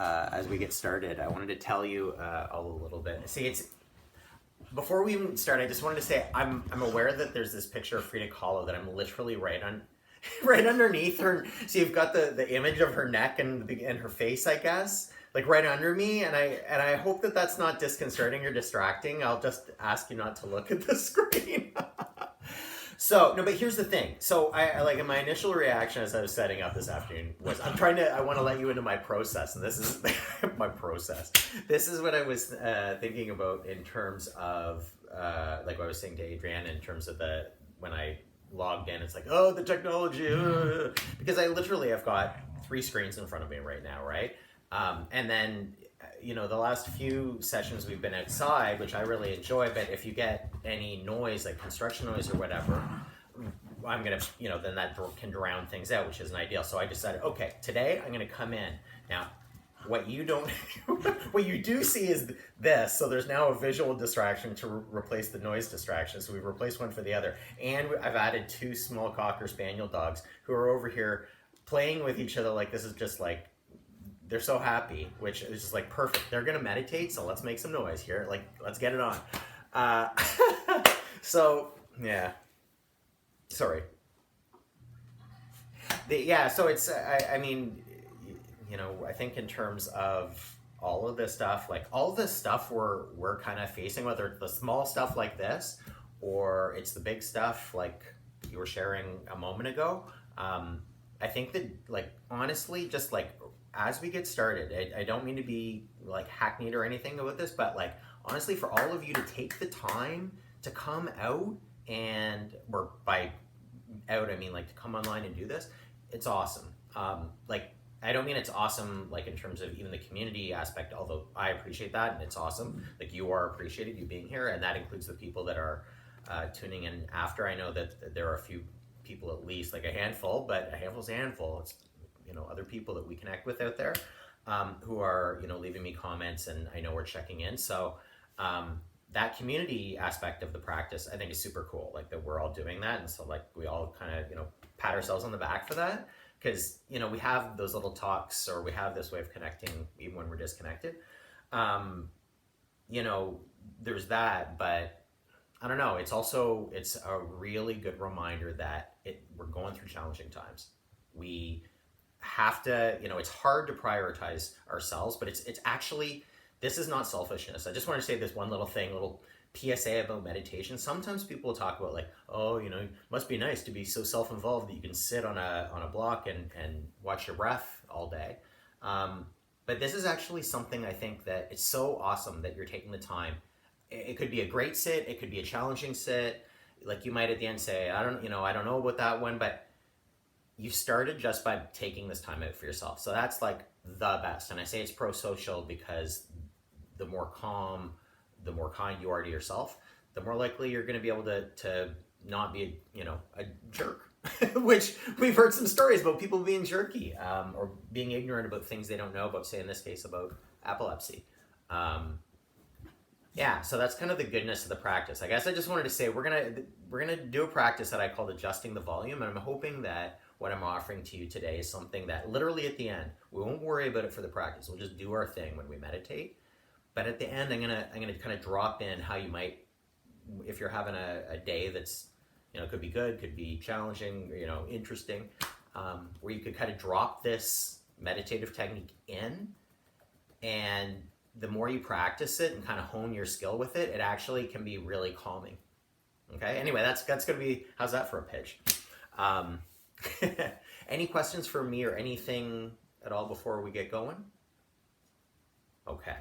as we get started, I wanted to tell you a little bit. See, before we even start, I just wanted to say I'm aware that there's this picture of Frida Kahlo that I'm literally right underneath her. So you've got the image of her neck and her face, I guess, like right under me, and I hope that that's not disconcerting or distracting. I'll just ask you not to look at the screen. So, no, but here's the thing. So I like, in my initial reaction as I was setting up this afternoon was, I want to let you into my process. And this is my process. This is what I was thinking about in terms of, like what I was saying to Adrienne, in terms of when I logged in, it's like, oh, the technology, because I literally have got 3 screens in front of me right now, right? And then, the last few sessions we've been outside, which I really enjoy, but if you get any noise, like construction noise or whatever, I'm going to, then that can drown things out, which isn't ideal. So I decided, okay, today I'm going to come in. Now, what you do see is this. So there's now a visual distraction to replace the noise distraction. So we've replaced one for the other. And I've added 2 small Cocker Spaniel dogs who are over here playing with each other. Like, this is just like, they're so happy, which is just like perfect. They're gonna meditate, so let's make some noise here. Like, let's get it on. So yeah, sorry. So it's, I mean, I think in terms of all of this stuff, like all this stuff we're kind of facing, whether it's the small stuff like this, or it's the big stuff like you were sharing a moment ago. I think that, like, honestly, just like, as we get started, I don't mean to be like hackneyed or anything about this, but like, honestly, for all of you to take the time to come out or by out, I mean like to come online and do this, it's awesome. Like, I don't mean it's awesome like in terms of even the community aspect, although I appreciate that and it's awesome. Like, you are appreciated, you being here, and that includes the people that are tuning in after. I know that there are a few people, at least like a handful, but a handful's a handful. It's other people that we connect with out there who are, leaving me comments, and I know we're checking in. So that community aspect of the practice, I think, is super cool, like that we're all doing that. And so like we all kind of, pat ourselves on the back for that, because, we have those little talks, or we have this way of connecting even when we're disconnected. There's that, but I don't know. It's a really good reminder that we're going through challenging times. We have to, it's hard to prioritize ourselves, but it's actually, this is not selfishness. I just want to say this one little PSA about meditation. Sometimes people talk about like, oh, it must be nice to be so self-involved that you can sit on a block and watch your breath all day. But this is actually something, I think, that it's so awesome that you're taking the time. It could be a great sit. It could be a challenging sit. Like, you might at the end say, I don't know about that one, but you started just by taking this time out for yourself. So that's like the best. And I say it's pro-social because the more calm, the more kind you are to yourself, the more likely you're going to be able to not be, a jerk, which we've heard some stories about people being jerky or being ignorant about things they don't know about, say in this case, about epilepsy. So that's kind of the goodness of the practice. I guess I just wanted to say we're gonna do a practice that I called adjusting the volume, and I'm hoping that what I'm offering to you today is something that literally at the end, we won't worry about it for the practice. We'll just do our thing when we meditate. But at the end, I'm gonna kind of drop in how you might, if you're having a day that's, could be good, could be challenging, interesting, where you could kind of drop this meditative technique in, and the more you practice it and kind of hone your skill with it, it actually can be really calming. Okay. Anyway, that's gonna be, how's that for a pitch? Any questions for me or anything at all before we get going? Okay.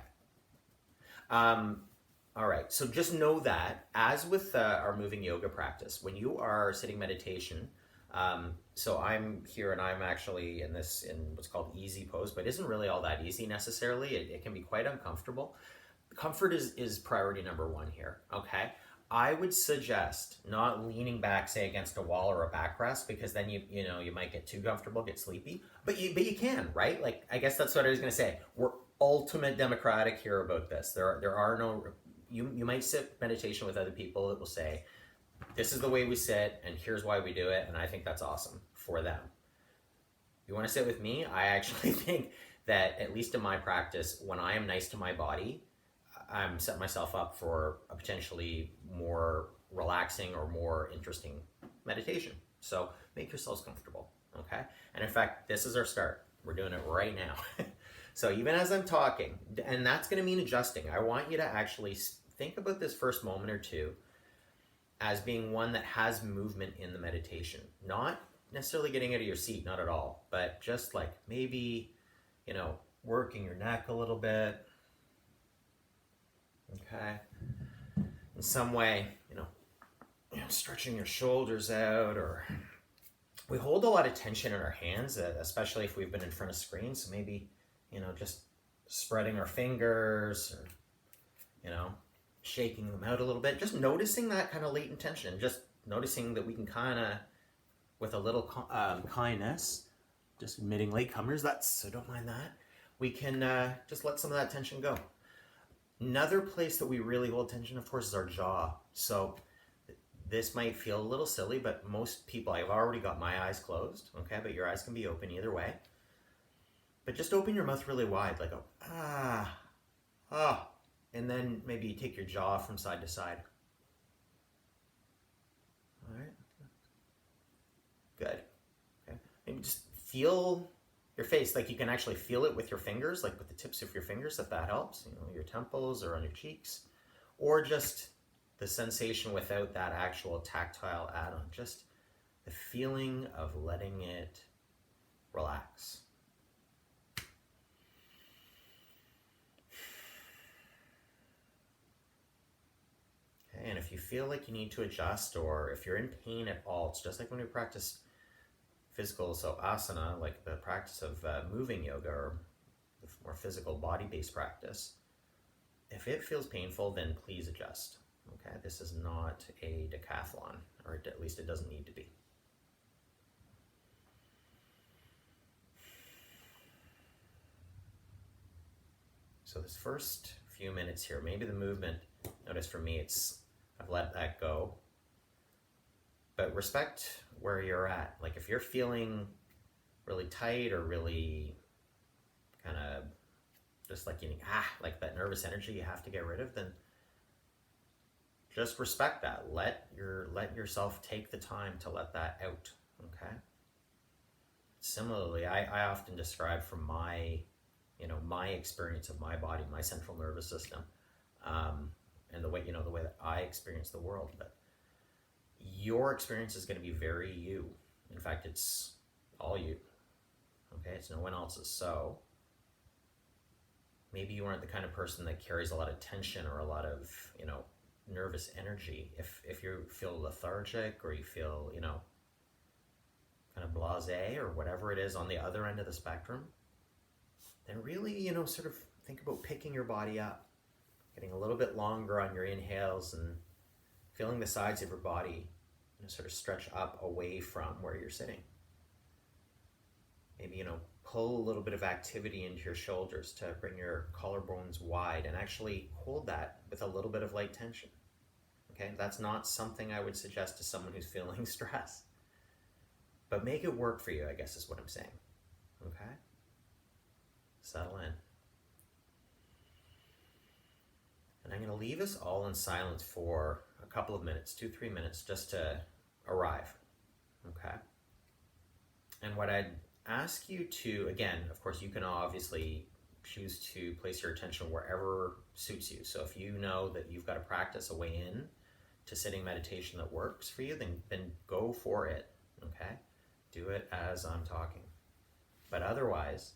All right. So just know that, as with our moving yoga practice, when you are sitting meditation, so I'm here and I'm actually in what's called easy pose, but it isn't really all that easy necessarily. It can be quite uncomfortable. Comfort is priority number 1 here. Okay. I would suggest not leaning back, say, against a wall or a backrest, because then you might get too comfortable, get sleepy. But you can, right? Like, I guess that's what I was going to say. We're ultimate democratic here about this. There are no. You might sit meditation with other people that will say, this is the way we sit, and here's why we do it, and I think that's awesome for them. You want to sit with me? I actually think that, at least in my practice, when I am nice to my body, I'm setting myself up for a potentially more relaxing or more interesting meditation. So make yourselves comfortable, okay? And in fact, this is our start. We're doing it right now. So even as I'm talking, and that's going to mean adjusting, I want you to actually think about this first moment or two as being one that has movement in the meditation. Not necessarily getting out of your seat, not at all, but just like maybe, working your neck a little bit, okay? In some way, stretching your shoulders out, or we hold a lot of tension in our hands, especially if we've been in front of screens. So maybe, just spreading our fingers, or, shaking them out a little bit, just noticing that kind of latent tension, just noticing that we can kind of, with a little kindness, just admitting latecomers, so don't mind that, we can just let some of that tension go. Another place that we really hold tension, of course, is our jaw. So this might feel a little silly, but most people, I've already got my eyes closed, okay, but your eyes can be open either way. But just open your mouth really wide, like and then maybe you take your jaw from side to side. All right. Good. Okay. Maybe just feel your face, like you can actually feel it with your fingers, like with the tips of your fingers, if that helps, your temples or on your cheeks, or just the sensation without that actual tactile add-on, just the feeling of letting it relax. Okay, and if you feel like you need to adjust, or if you're in pain at all, it's just like when we practice physical, so asana, like the practice of moving yoga, or the more physical body-based practice. If it feels painful, then please adjust. Okay, this is not a decathlon, or at least it doesn't need to be. So this first few minutes here, maybe the movement, notice for me, I've let that go. But respect where you're at. Like if you're feeling really tight, or really kind of just like like that nervous energy you have to get rid of, then just respect that. Let yourself take the time to let that out, okay? Similarly, I often describe from my experience of my body, my central nervous system, and the way that I experience the world, but your experience is going to be very you. In fact, it's all you, okay? It's no one else's. So maybe you aren't the kind of person that carries a lot of tension or a lot of, nervous energy. If you feel lethargic, or you feel, kind of blasé, or whatever it is on the other end of the spectrum, then really, sort of think about picking your body up, getting a little bit longer on your inhales, and feeling the sides of your body, sort of stretch up away from where you're sitting. Maybe, pull a little bit of activity into your shoulders to bring your collarbones wide, and actually hold that with a little bit of light tension. Okay, that's not something I would suggest to someone who's feeling stress. But make it work for you, I guess is what I'm saying. Okay? Settle in. And I'm going to leave us all in silence for a couple of minutes, 2-3 minutes, just to arrive. Okay? And what I'd ask you to, again, of course, you can obviously choose to place your attention wherever suits you. So if you know that you've got a practice, a way in to sitting meditation that works for you, then go for it, okay? Do it as I'm talking. But otherwise,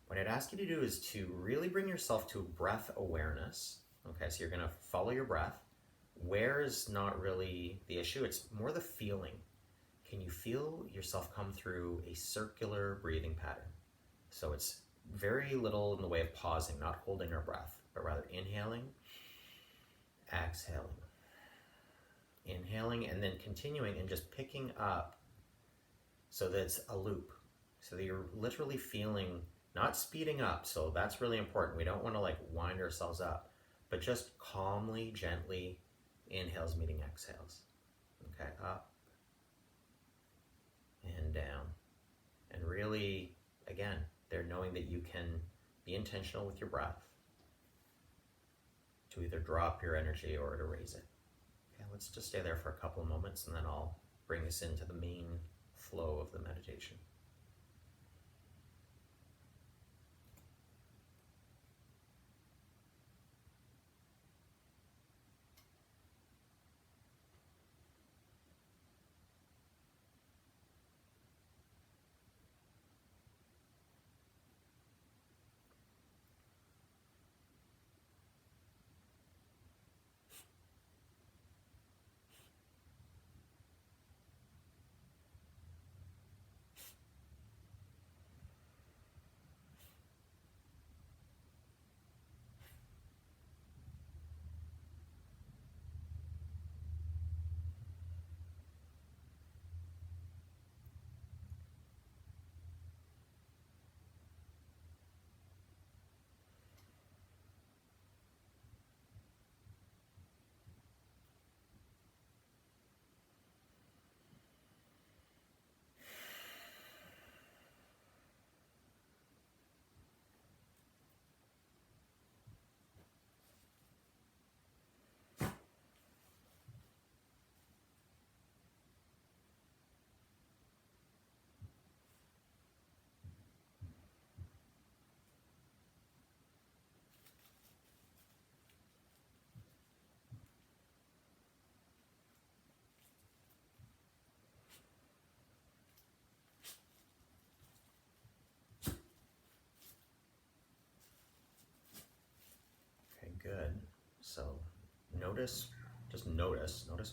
what I'd ask you to do is to really bring yourself to breath awareness, okay? So you're gonna follow your breath. Where is not really the issue, it's more the feeling. Can you feel yourself come through a circular breathing pattern? So it's very little in the way of pausing, not holding our breath, but rather inhaling, exhaling, inhaling, and then continuing and just picking up so that it's a loop. So that you're literally feeling, not speeding up, so that's really important. We don't want to wind ourselves up, but just calmly, gently, inhales meeting exhales. Okay, up and down. And really, again, They're knowing that you can be intentional with your breath to either drop your energy or to raise it. Okay, let's just stay there for a couple of moments and then I'll bring us into the main flow of the meditation. Okay, good. So notice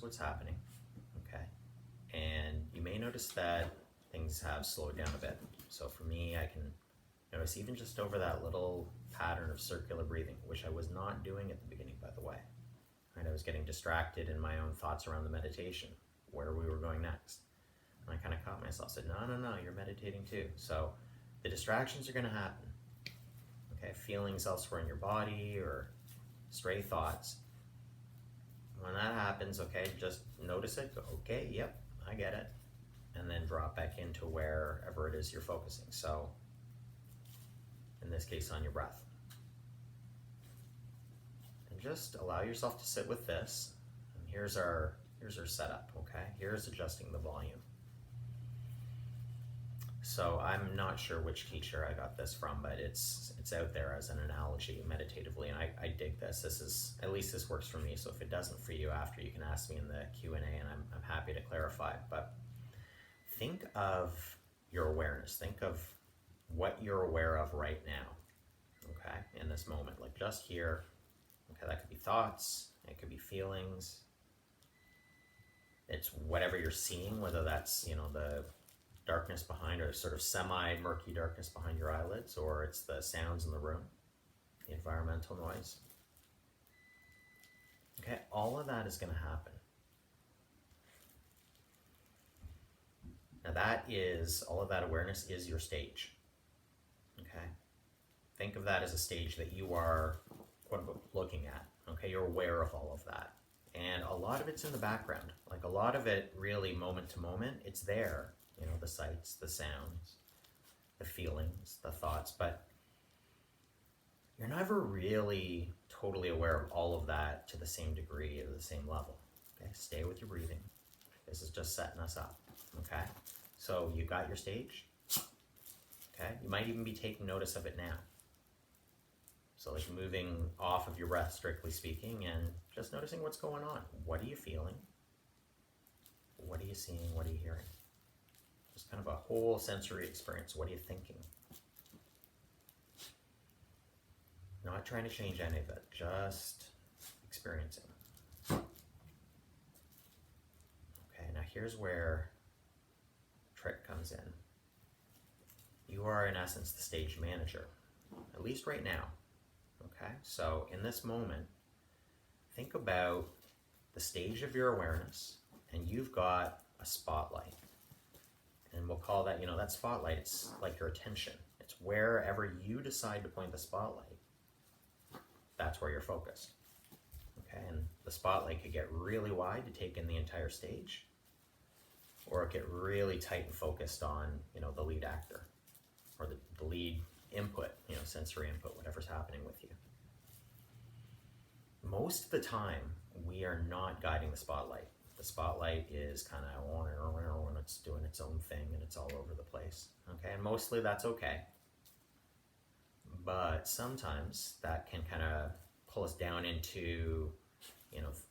what's happening, okay? And you may notice that things have slowed down a bit. So for me, I can notice even just over that little pattern of circular breathing, which I was not doing at the beginning, by the way. Right? I was getting distracted in my own thoughts around the meditation, where we were going next. And I kind of caught myself, said, no, you're meditating too. So the distractions are going to happen. Okay, feelings elsewhere in your body or stray thoughts. When that happens, okay, just notice it, go, okay, yep, I get it. And then drop back into wherever it is you're focusing. So in this case, on your breath. And just allow yourself to sit with this. And here's our setup, okay? Here's adjusting the volume. So I'm not sure which teacher I got this from, but it's out there as an analogy meditatively, and I dig this. This is, at least this works for me, so if it doesn't for you after, you can ask me in the Q&A and I'm happy to clarify. But think of your awareness. Think of what you're aware of right now, okay, in this moment, like just here. Okay, that could be thoughts, it could be feelings. It's whatever you're seeing, whether that's, the darkness behind, or sort of semi-murky darkness behind your eyelids, or it's the sounds in the room, the environmental noise. Okay, all of that is going to happen. Now all of that awareness is your stage. Okay, think of that as a stage that you are, quote unquote, looking at. Okay, you're aware of all of that. And a lot of it's in the background. Like a lot of it really moment to moment, it's there. The sights, the sounds, the feelings, the thoughts, but you're never really totally aware of all of that to the same degree or the same level. Okay, stay with your breathing. This is just setting us up. Okay, so you've got your stage. Okay, you might even be taking notice of it now. So like moving off of your breath, strictly speaking, and just noticing what's going on. What are you feeling? What are you seeing? What are you hearing? Just kind of a whole sensory experience. What are you thinking? Not trying to change any of it, just experiencing. Okay, now here's where the trick comes in. You are, in essence, the stage manager, at least right now. Okay, so in this moment, think about the stage of your awareness, and you've got a spotlight. And we'll call that, that spotlight, it's like your attention. It's wherever you decide to point the spotlight, that's where you're focused. Okay, and the spotlight could get really wide to take in the entire stage, or it get really tight and focused on, the lead actor. or the lead input, sensory input, whatever's happening with you. Most of the time, we are not guiding the spotlight. The spotlight is kind of when it's doing its own thing and it's all over the place. Okay, and mostly that's okay. But sometimes that can kind of pull us down into,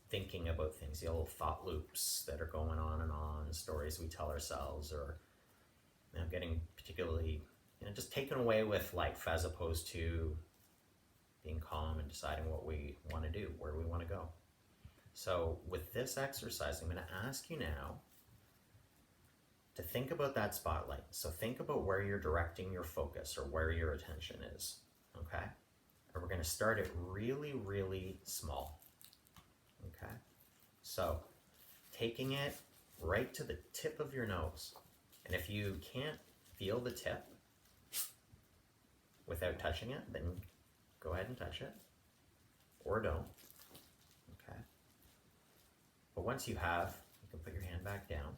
thinking about things, the old thought loops that are going on and on, stories we tell ourselves, or getting particularly, just taken away with life as opposed to being calm and deciding what we want to do, where we want to go. So with this exercise, I'm going to ask you now to think about that spotlight. So think about where you're directing your focus or where your attention is, okay? And we're going to start it really, really small, okay? So taking it right to the tip of your nose. And if you can't feel the tip without touching it, then go ahead and touch it, or don't, okay? But once you have, you can put your hand back down.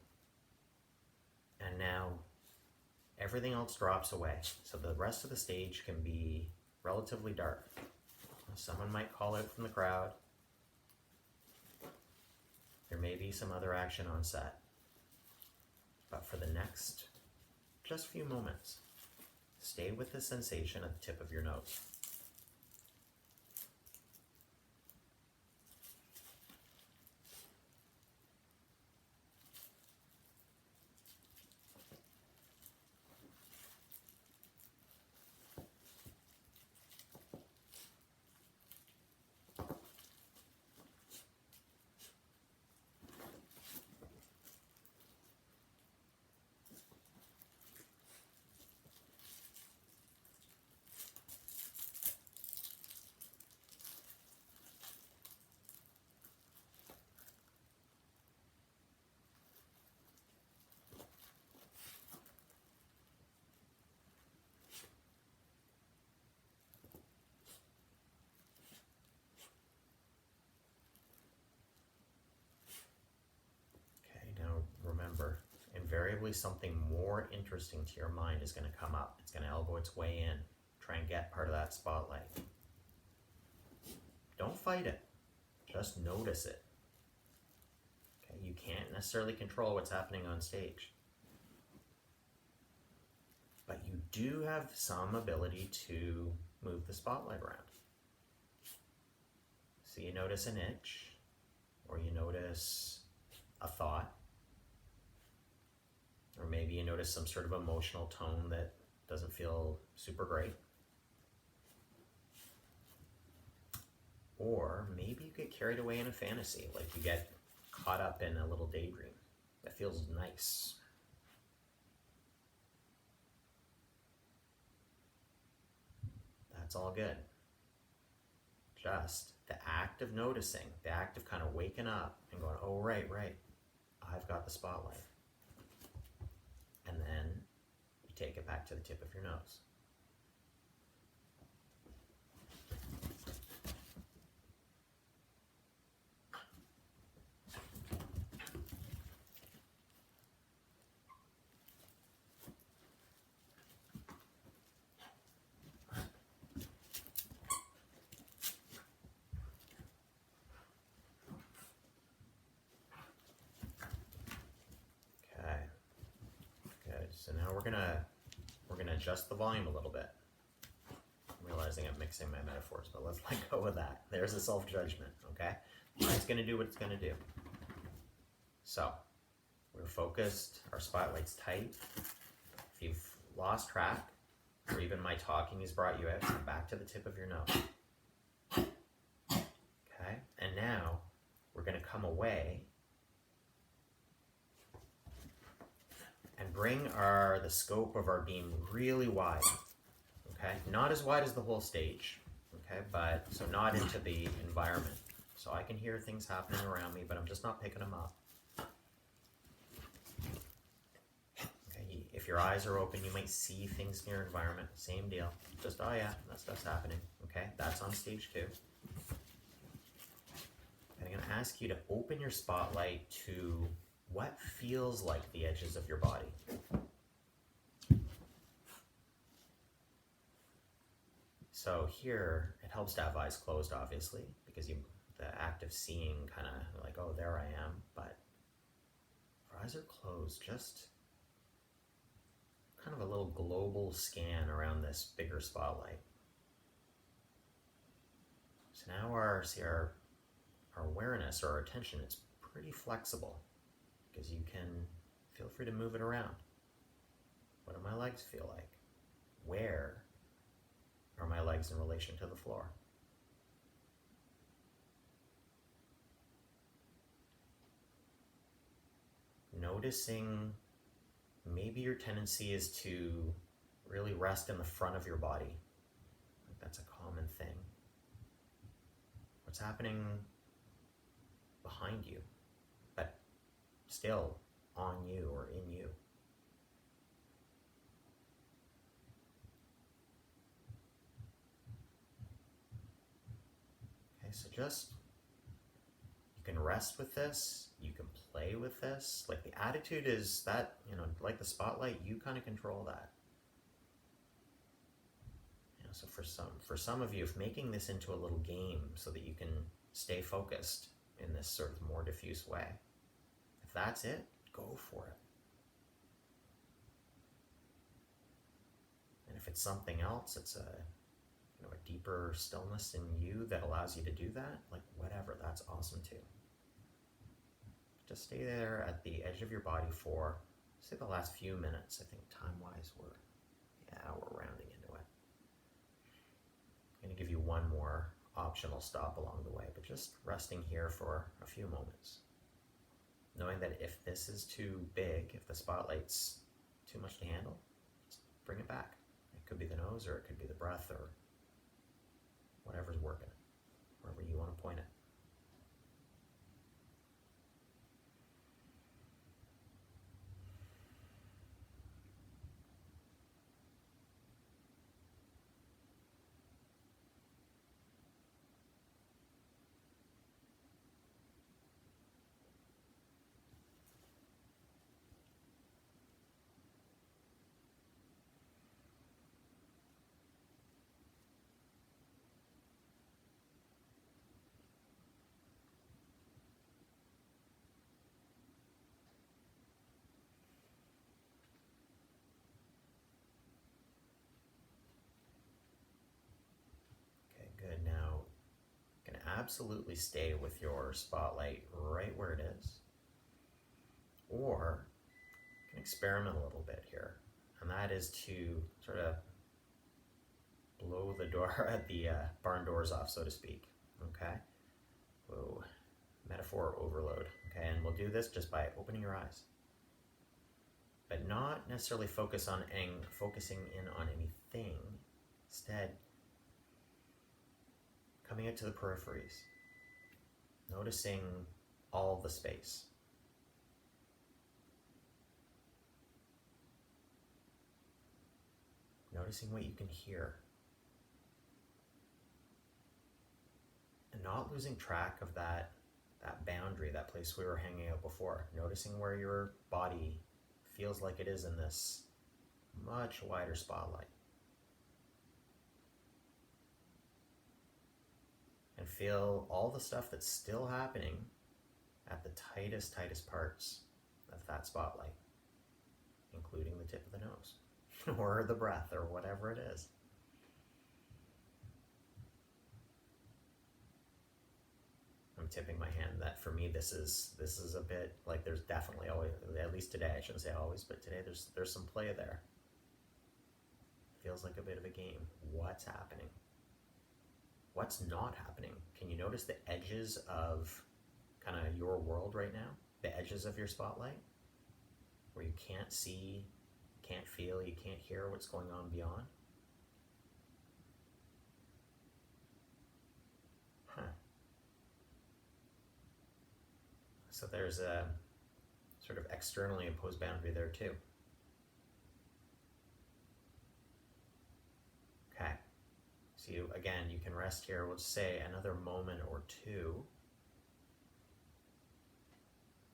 And now everything else drops away. So the rest of the stage can be relatively dark. Someone might call out from the crowd. There may be some other action on set. But for the next just few moments, stay with the sensation at the tip of your nose. Remember, invariably something more interesting to your mind is going to come up. It's going to elbow its way in. Try and get part of that spotlight. Don't fight it. Just notice it. Okay, you can't necessarily control what's happening on stage. But you do have some ability to move the spotlight around. So you notice an itch, or you notice a thought, or maybe you notice some sort of emotional tone that doesn't feel super great. Or maybe you get carried away in a fantasy, like you get caught up in a little daydream that feels nice. That's all good. Just the act of noticing, the act of kind of waking up and going, oh, right, I've got the spotlight. And then you take it back to the tip of your nose. So now we're gonna adjust the volume a little bit. I'm realizing I'm mixing my metaphors, but let's let go of that. There's a self-judgment, okay? It's gonna do what it's gonna do. So we're focused, our spotlight's tight. If you've lost track, or even my talking has brought you out, come back to the tip of your nose. Okay, and now we're gonna come away and bring the scope of our beam really wide, okay? Not as wide as the whole stage, okay? But, so not into the environment. So I can hear things happening around me, but I'm just not picking them up. Okay, if your eyes are open, you might see things in your environment, same deal. Just, oh yeah, that stuff's happening, okay? That's on stage too. And I'm gonna ask you to open your spotlight to what feels like the edges of your body. So here, it helps to have eyes closed, obviously, because the act of seeing kind of like, oh, there I am. But if our eyes are closed, just kind of a little global scan around this bigger spotlight. So now our awareness or our attention, it's pretty flexible because you can feel free to move it around. What do my legs feel like? Where are my legs in relation to the floor? Noticing maybe your tendency is to really rest in the front of your body. That's a common thing. What's happening behind you, but still on you or in you? Okay, so just, you can rest with this, you can play with this. Like the attitude is that, like the spotlight, you kind of control that. So for some of you, if making this into a little game so that you can stay focused in this sort of more diffuse way, if that's it, go for it. And if it's something else, it's a deeper stillness in you that allows you to do that, like whatever, that's awesome too. Just stay there at the edge of your body for, say, the last few minutes. I think time-wise, we're rounding into it. I'm going to give you one more optional stop along the way, but just resting here for a few moments. Knowing that if this is too big, if the spotlight's too much to handle, just bring it back. It could be the nose, or it could be the breath, or whatever's working, wherever you want to point it. Good. Now, you can absolutely stay with your spotlight right where it is, or you can experiment a little bit here, and that is to sort of blow the door at the barn doors off, so to speak. Okay. Whoa. Metaphor overload. Okay, and we'll do this just by opening your eyes, but not necessarily focusing in on anything. Instead, coming out to the peripheries, noticing all the space. Noticing what you can hear. And not losing track of that boundary, that place we were hanging out before. Noticing where your body feels like it is in this much wider spotlight. And feel all the stuff that's still happening at the tightest parts of that spotlight, including the tip of the nose, or the breath, or whatever it is. I'm tipping my hand that for me this is a bit like, there's definitely always, at least today, I shouldn't say always, but today there's some play there. Feels like a bit of a game. What's happening? What's not happening? Can you notice the edges of kind of your world right now? The edges of your spotlight? Where you can't see, can't feel, you can't hear what's going on beyond? So there's a sort of externally imposed boundary there too. Okay. So you can rest here, we'll just say another moment or two.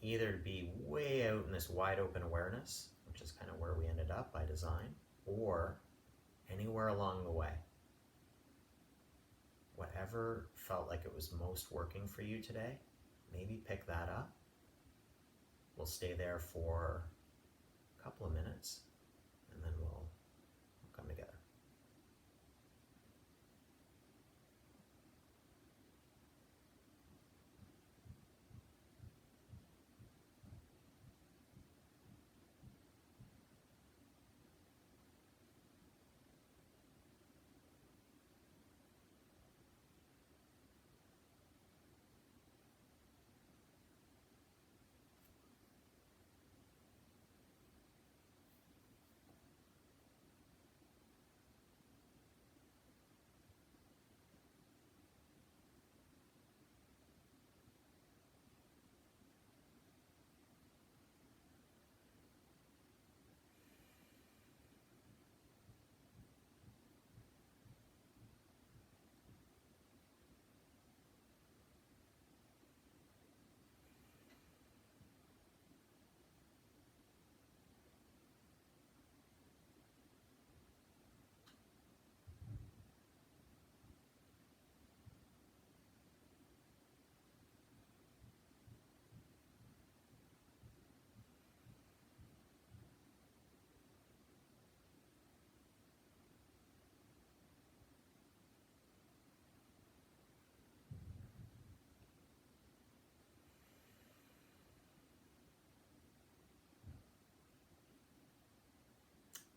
Either to be way out in this wide open awareness, which is kind of where we ended up by design, or anywhere along the way. whatever felt like it was most working for you today, maybe pick that up. We'll stay there for a couple of minutes, and then we'll come together.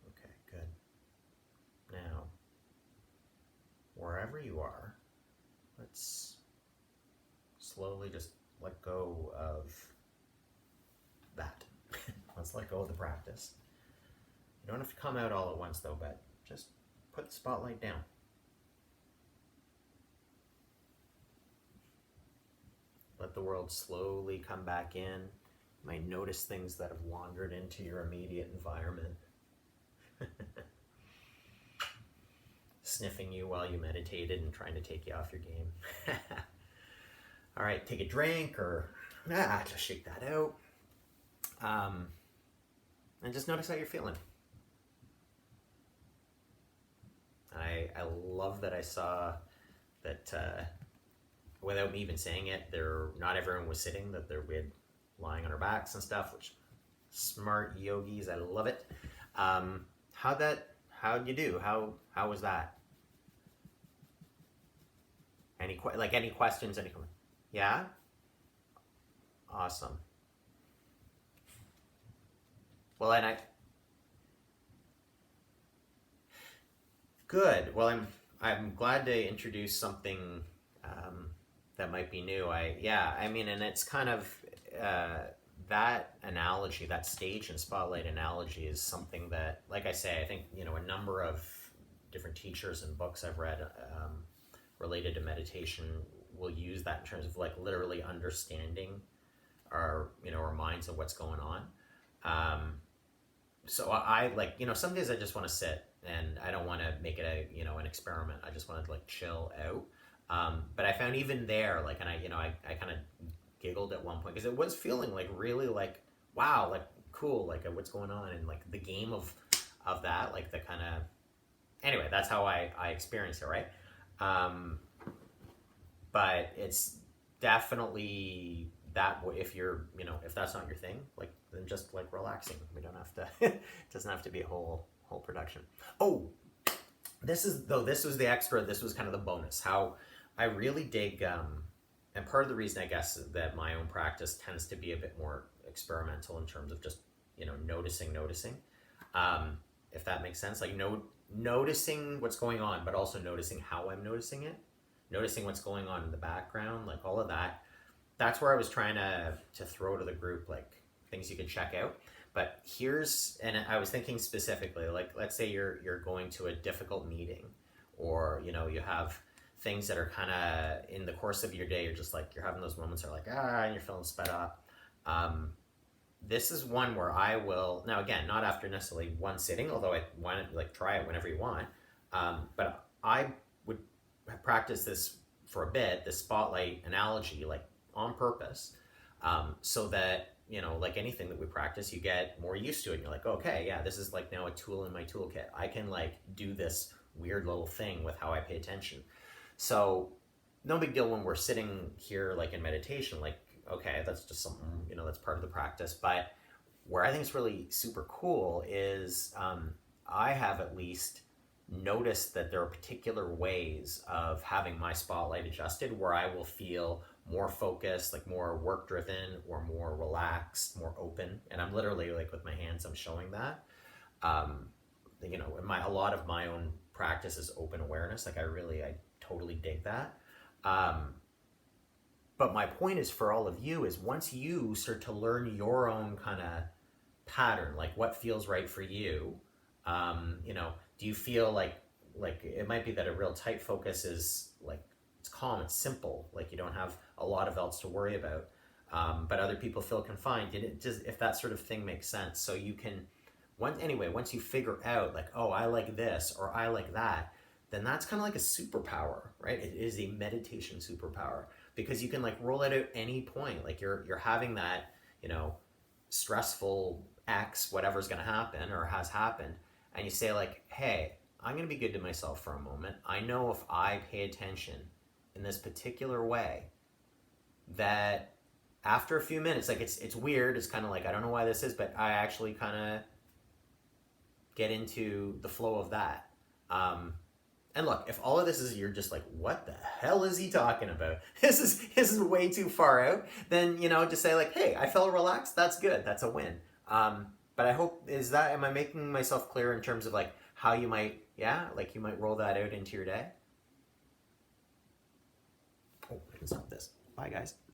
Okay, good. Now, wherever you are, let's slowly just let go of that. Let's let go of the practice. You don't have to come out all at once though, but just put the spotlight down. Let the world slowly come back in. You might notice things that have wandered into your immediate environment. Sniffing you while you meditated and trying to take you off your game. All right, take a drink or just shake that out. And just notice how you're feeling. I love that I saw that without me even saying it, not everyone was sitting, that we had lying on our backs and stuff, which smart yogis, I love it. How'd you do? How was that? Any questions? Any comment? Yeah? Awesome. Well, good. Well, I'm glad to introduce something that might be new. And it's kind of that analogy, that stage and spotlight analogy, is something that, like I say, I think a number of different teachers and books I've read related to meditation will use that in terms of like literally understanding our minds and what's going on. So I some days I just want to sit and I don't want to make it an experiment. I just want to like chill out. But I found even there, like, and I kind of giggled at one point because it was feeling like really like, wow, like cool, like what's going on, and like the game of that, like the kind of, anyway, that's how I experienced it, right? But it's definitely that if you're, if that's not your thing, like, then just like relaxing. We don't have to, it doesn't have to be a whole production. Oh, this was the extra, this was kind of the bonus. How I really dig, and part of the reason I guess that my own practice tends to be a bit more experimental in terms of just, noticing, if that makes sense. Like noticing what's going on, but also noticing how I'm noticing it, noticing what's going on in the background, like all of that. That's where I was trying to throw to the group, like things you could check out. But and I was thinking specifically, like, let's say you're going to a difficult meeting, or, you have things that are kind of in the course of your day, you're having those moments that are like, and you're feeling sped up. This is one where I will, now again, not after necessarily one sitting, although I want to like try it whenever you want. But I would practice this for a bit, the spotlight analogy, like on purpose, so that, like anything that we practice, you get more used to it. And you're like, okay, yeah, this is like now a tool in my toolkit. I can like do this weird little thing with how I pay attention. So no big deal when we're sitting here like in meditation, like, okay, that's just something, that's part of the practice. But where I think it's really super cool is I have at least noticed that there are particular ways of having my spotlight adjusted where I will feel more focused, like more work driven or more relaxed, more open. And I'm literally like with my hands, I'm showing that. Um, a lot of my own practice is open awareness. Like I totally dig that. Um, but my point is for all of you is once you start to learn your own kind of pattern, like what feels right for you, do you feel like it might be that a real tight focus is like it's calm, it's simple, like you don't have a lot of else to worry about. But other people feel confined. If that sort of thing makes sense, so you can once you figure out like, oh, I like this or I like that, then that's kind of like a superpower, right? It is a meditation superpower because you can like roll it out any point. Like you're having that, stressful X, whatever's going to happen or has happened, and you say like, hey, I'm going to be good to myself for a moment. I know if I pay attention in this particular way, that after a few minutes, like it's weird. It's kind of like I don't know why this is, but I actually kind of get into the flow of that. And look, if all of this is you're just like, what the hell is he talking about? This is way too far out. Then just say like, hey, I felt relaxed. That's good. That's a win. But I hope am I making myself clear in terms of like how you might you might roll that out into your day. Oh, I can stop this. Bye guys.